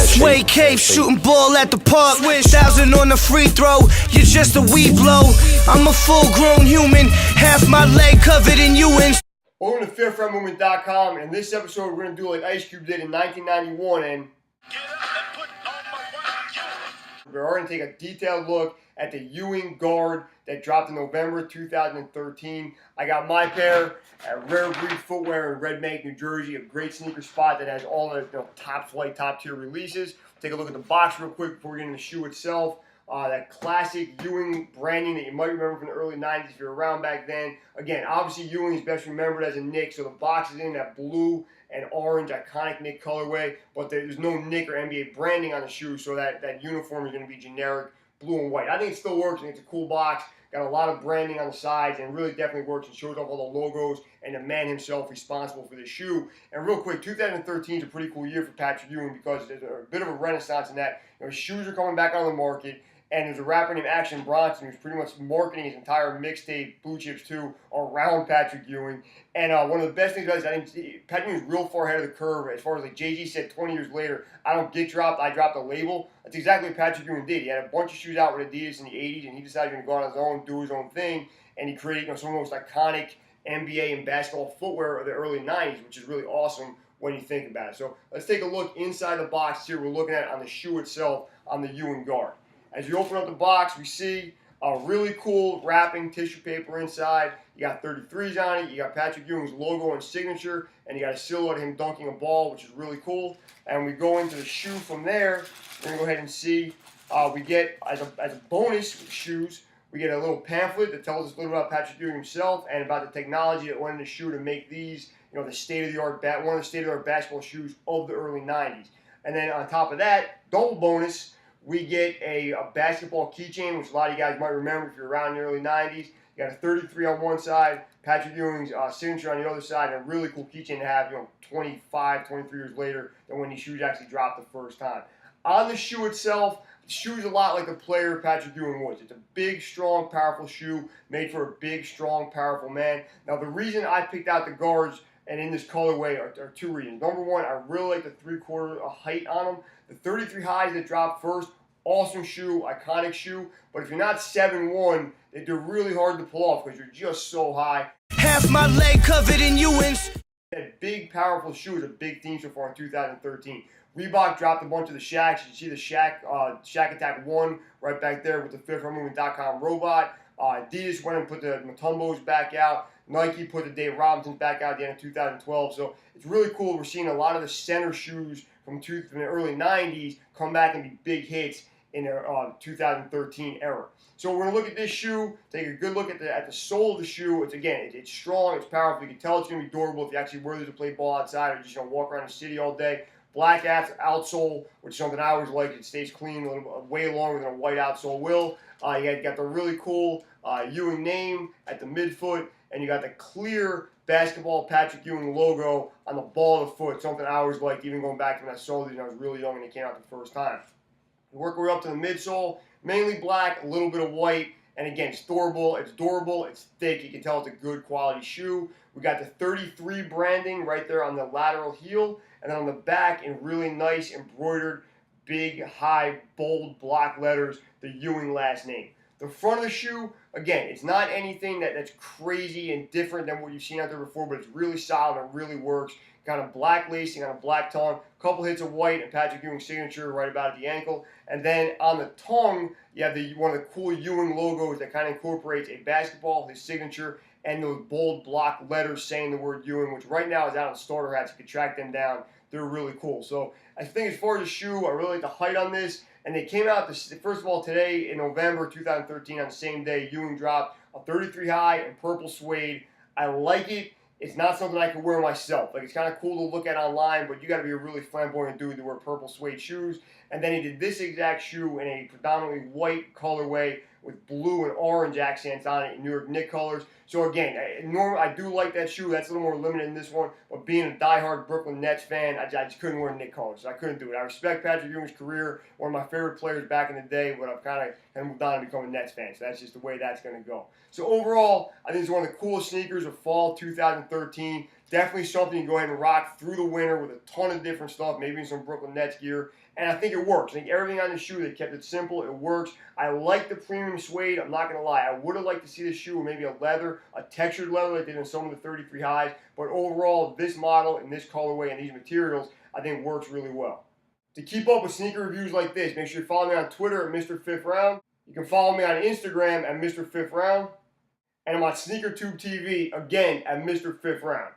Sway cave, shooting ball at the park. Switch 1,000 on the free throw. You're just a wee blow. I'm a full-grown human, half my leg covered in Ewings. Welcome to FairFightMovement.com, and in this episode we're going to do like Ice Cube did in 1991, and we're going to take a detailed look at the Ewing guard that dropped in November 2013. I got my pair at Rare Breed Footwear in Red Bank, New Jersey, a great sneaker spot that has all the top flight, top tier releases. Take a look at the box real quick before we get into the shoe itself. That classic Ewing branding that you might remember from the early 90s if you're around back then. Again, obviously Ewing is best remembered as a Knick, so the box is in that blue and orange iconic Knick colorway, but there's no Knick or NBA branding on the shoe, so that uniform is going to be generic blue and white. I think it still works, and it's a cool box. Got a lot of branding on the sides, and really definitely works and shows off all the logos and the man himself responsible for the shoe. And real quick, 2013 is a pretty cool year for Patrick Ewing because there's a bit of a renaissance in that. His shoes are coming back on the market. And there's a rapper named Action Bronson who's pretty much marketing his entire mixtape, Blue Chips 2, around Patrick Ewing. And one of the best things about this, I think Patrick Ewing's real far ahead of the curve as far as like Jay-Z said 20 years later, I don't get dropped, I dropped a label. That's exactly what Patrick Ewing did. He had a bunch of shoes out with Adidas in the 80s, and he decided to go on his own, do his own thing, and he created some of the most iconic NBA and basketball footwear of the early 90s, which is really awesome when you think about it. So let's take a look inside the box here. We're looking at it on the shoe itself on the Ewing guard. As you open up the box, we see a really cool wrapping tissue paper inside. You got 33s on it. You got Patrick Ewing's logo and signature, and you got a silhouette of him dunking a ball, which is really cool. And we go into the shoe from there. We're going to go ahead and see we get, as a bonus with shoes, we get a little pamphlet that tells us a little about Patrick Ewing himself and about the technology that went in the shoe to make these, the state-of-the-art, one of the state-of-the-art basketball shoes of the early 90s. And then on top of that, double bonus, we get a basketball keychain, which a lot of you guys might remember if you're around in the early 90s. You got a 33 on one side, Patrick Ewing's signature on the other side, and a really cool keychain to have, 25, 23 years later than when these shoes actually dropped the first time. On the shoe itself, the shoe's a lot like the player Patrick Ewing was. It's a big, strong, powerful shoe made for a big, strong, powerful man. Now, the reason I picked out the guards and in this colorway are two reasons. Number one, I really like the 3/4 height on them. The 33 highs that dropped first, awesome shoe, iconic shoe. But if you're not 7'1", they're really hard to pull off because you're just so high. Half my leg covered in Ewings. That big, powerful shoe is a big theme so far in 2013. Reebok dropped a bunch of the Shaqs. You see the Shaq Attack 1 right back there with the FairFightMovement.com robot. Adidas went and put the Matumbos back out. Nike put the Dave Robinsons back out at the end of 2012. So it's really cool. We're seeing a lot of the center shoes from the early 90s come back and be big hits in the 2013 era. So we're going to look at this shoe, take a good look at the sole of the shoe. It's strong, it's powerful. You can tell it's going to be durable if you actually wear this to play ball outside or just walk around the city all day. Black outsole, which is something I always like. It stays clean way longer than a white outsole will. You got the really cool Ewing name at the midfoot, and you got the clear basketball Patrick Ewing logo on the ball of the foot, something I always liked, even going back to when I saw these when I was really young and they came out the first time. We work our way up to the midsole, mainly black, a little bit of white, and again, it's durable, it's thick, you can tell it's a good quality shoe. We got the 33 branding right there on the lateral heel, and then on the back in really nice embroidered, big, high, bold block letters, the Ewing last name. The front of the shoe, again, it's not anything that's crazy and different than what you've seen out there before, but it's really solid and really works. Kind of black lacing on a black tongue, a couple hits of white, and Patrick Ewing's signature right about at the ankle. And then on the tongue, you have one of the cool Ewing logos that kind of incorporates a basketball, his signature, and those bold block letters saying the word Ewing, which right now is out on starter hats. You can track them down. They're really cool. So I think as far as the shoe, I really like the height on this. And they came out, first of all, today in November 2013, on the same day, Ewing dropped a 33 high and purple suede. I like it. It's not something I can wear myself. It's kind of cool to look at online, but you got to be a really flamboyant dude to wear purple suede shoes. And then he did this exact shoe in a predominantly white colorway with blue and orange accents on it in New York Knicks colors. So again, I do like that shoe. That's a little more limited in this one. But being a diehard Brooklyn Nets fan, I just couldn't wear Knicks colors. So I couldn't do it. I respect Patrick Ewing's career, one of my favorite players back in the day, but I've kind of moved on to become a Nets fan. So that's just the way that's going to go. So overall, I think it's one of the coolest sneakers of fall 2013. Definitely something you can go ahead and rock through the winter with a ton of different stuff, maybe some Brooklyn Nets gear. And I think it works. I think everything on the shoe, they kept it simple. It works. I like the premium suede. I'm not going to lie. I would have liked to see this shoe with maybe a leather, a textured leather like they did in some of the 33 highs. But overall, this model and this colorway and these materials, I think works really well. To keep up with sneaker reviews like this, make sure you follow me on Twitter at Mr. Fifth Round. You can follow me on Instagram at Mr. Fifth Round. And I'm on SneakerTube TV, again, at Mr. Fifth Round.